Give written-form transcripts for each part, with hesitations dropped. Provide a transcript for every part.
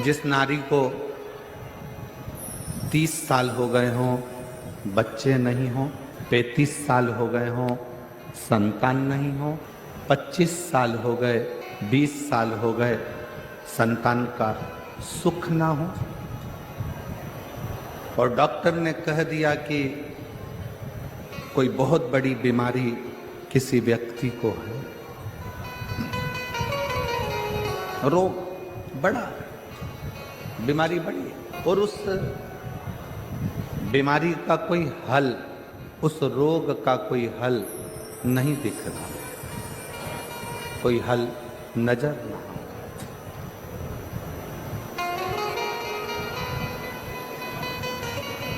जिस नारी को 30 साल हो गए हों, बच्चे नहीं हों, 35 साल हो गए हों, संतान नहीं हो, 25 साल हो गए, 20 साल हो गए, संतान का सुख ना हो, और डॉक्टर ने कह दिया कि कोई बहुत बड़ी बीमारी किसी व्यक्ति को है, रोग बड़ा, बीमारी बड़ी है, और उस बीमारी का कोई हल, उस रोग का कोई हल नहीं दिख रहा, कोई हल नजर ना आ,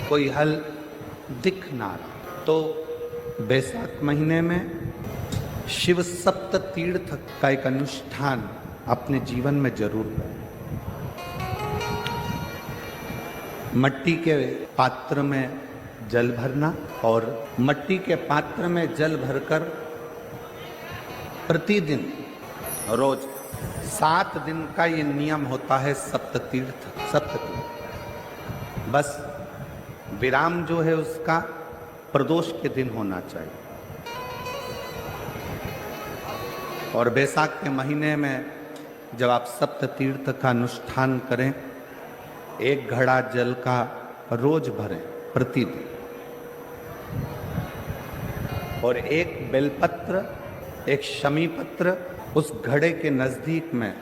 कोई हल दिख ना रहा। तो बैसाख महीने में शिव सप्त तीर्थ का एक अनुष्ठान अपने जीवन में जरूर करें। मट्टी के पात्र में जल भरना, और मट्टी के पात्र में जल भरकर प्रतिदिन रोज 7 दिन का ये नियम होता है सप्ततीर्थ। बस विराम जो है उसका प्रदोष के दिन होना चाहिए, और बैसाख के महीने में जब आप सप्ततीर्थ का अनुष्ठान करें, 1 घड़ा जल का रोज भरें प्रतिदिन, और 1 बेलपत्र, 1 शमी पत्र उस घड़े के नजदीक में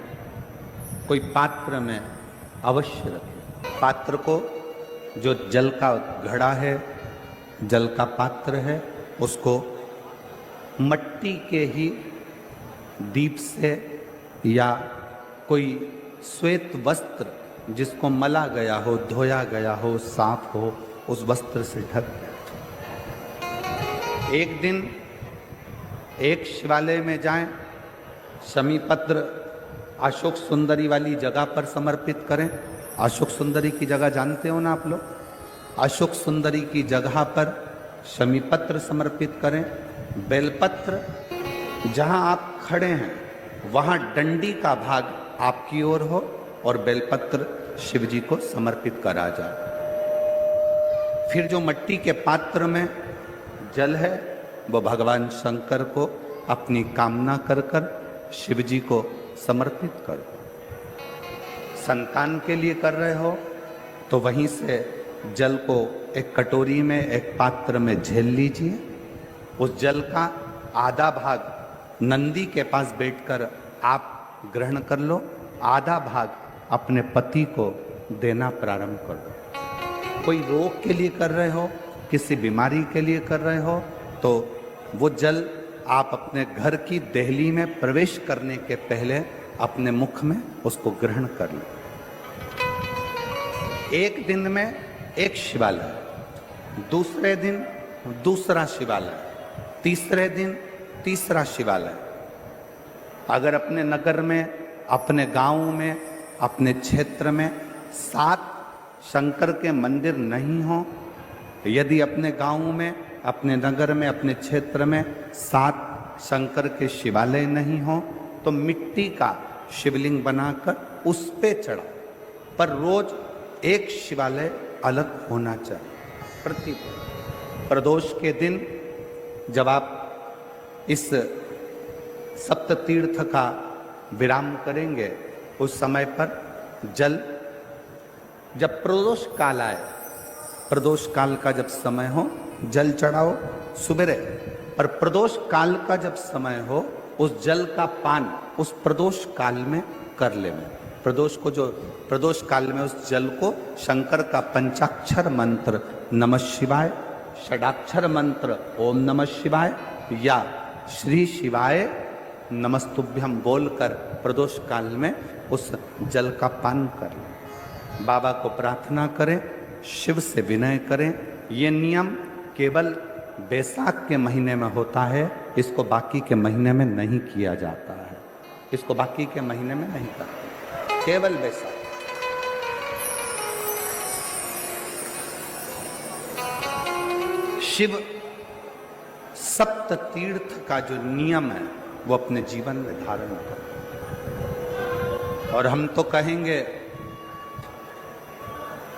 कोई पात्र में अवश्य रखें। पात्र को, जो जल का घड़ा है, जल का पात्र है, उसको मट्टी के ही दीप से या कोई श्वेत वस्त्र जिसको मला गया हो, धोया गया हो, साफ हो, उस वस्त्र से ढक दें। एक दिन एक शिवालय में जाएं, शमी पत्र अशोक सुंदरी वाली जगह पर समर्पित करें। अशोक सुंदरी की जगह जानते हो ना आप लोग? अशोक सुंदरी की जगह पर शमी पत्र समर्पित करें। बेलपत्र, जहां आप खड़े हैं वहां डंडी का भाग आपकी ओर हो और बेलपत्र शिव जी को समर्पित करा जाए। फिर जो मट्टी के पात्र में जल है वो भगवान शंकर को अपनी कामना कर कर शिव जी को समर्पित करो। संतान के लिए कर रहे हो तो वहीं से जल को एक कटोरी में, एक पात्र में झेल लीजिए। उस जल का आधा भाग नंदी के पास बैठकर आप ग्रहण कर लो, आधा भाग अपने पति को देना प्रारंभ कर दो। कोई रोग के लिए कर रहे हो, किसी बीमारी के लिए कर रहे हो, तो वो जल आप अपने घर की देहली में प्रवेश करने के पहले अपने मुख में उसको ग्रहण कर लो। एक दिन में एक शिवालय, दूसरे दिन दूसरा शिवालय, तीसरे दिन तीसरा शिवालय। अगर अपने नगर में, अपने गांव में, अपने क्षेत्र में 7 शंकर के मंदिर नहीं हो, यदि अपने गांव में, अपने नगर में, अपने क्षेत्र में 7 शंकर के शिवालय नहीं हो, तो मिट्टी का शिवलिंग बनाकर उस पे चढ़ा, पर रोज एक शिवालय अलग होना चाहिए। प्रतिदिन प्रदोष के दिन जब आप इस सप्ततीर्थ का विराम करेंगे, उस समय पर जल, जब प्रदोष काल आए, प्रदोष काल का जब समय हो जल चढ़ाओ सुबेरे, पर प्रदोष काल का जब समय हो उस जल का पान उस प्रदोष काल में कर लेना। प्रदोष को, जो प्रदोष काल में उस जल को शंकर का पंचाक्षर मंत्र नमः शिवाय, षडाक्षर मंत्र ओम नमः शिवाय या श्री शिवाय नमस्तुभ्यम बोलकर प्रदोष काल में उस जल का पान करें। बाबा को प्रार्थना करें, शिव से विनय करें। ये नियम केवल बैसाख के महीने में होता है, इसको बाकी के महीने में नहीं किया जाता है। इसको बाकी के महीने में नहीं करते, केवल बैसाख। शिव सप्त तीर्थ का जो नियम है वो अपने जीवन में धारण करें। और हम तो कहेंगे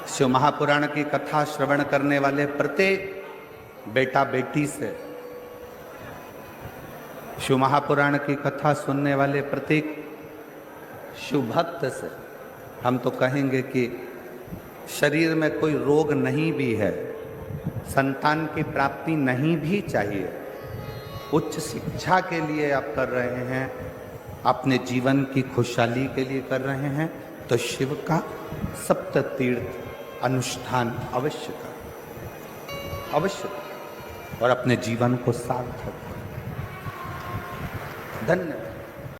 शिव महापुराण की कथा श्रवण करने वाले प्रत्येक बेटा बेटी से, शिव महापुराण की कथा सुनने वाले प्रत्येक शिव भक्त से हम तो कहेंगे कि शरीर में कोई रोग नहीं भी है, संतान की प्राप्ति नहीं भी चाहिए, उच्च शिक्षा के लिए आप कर रहे हैं, अपने जीवन की खुशहाली के लिए कर रहे हैं, तो शिव का सप्त तीर्थ अनुष्ठान अवश्य करें, अवश्य करें और अपने जीवन को सार्थक करें। धन्यवाद।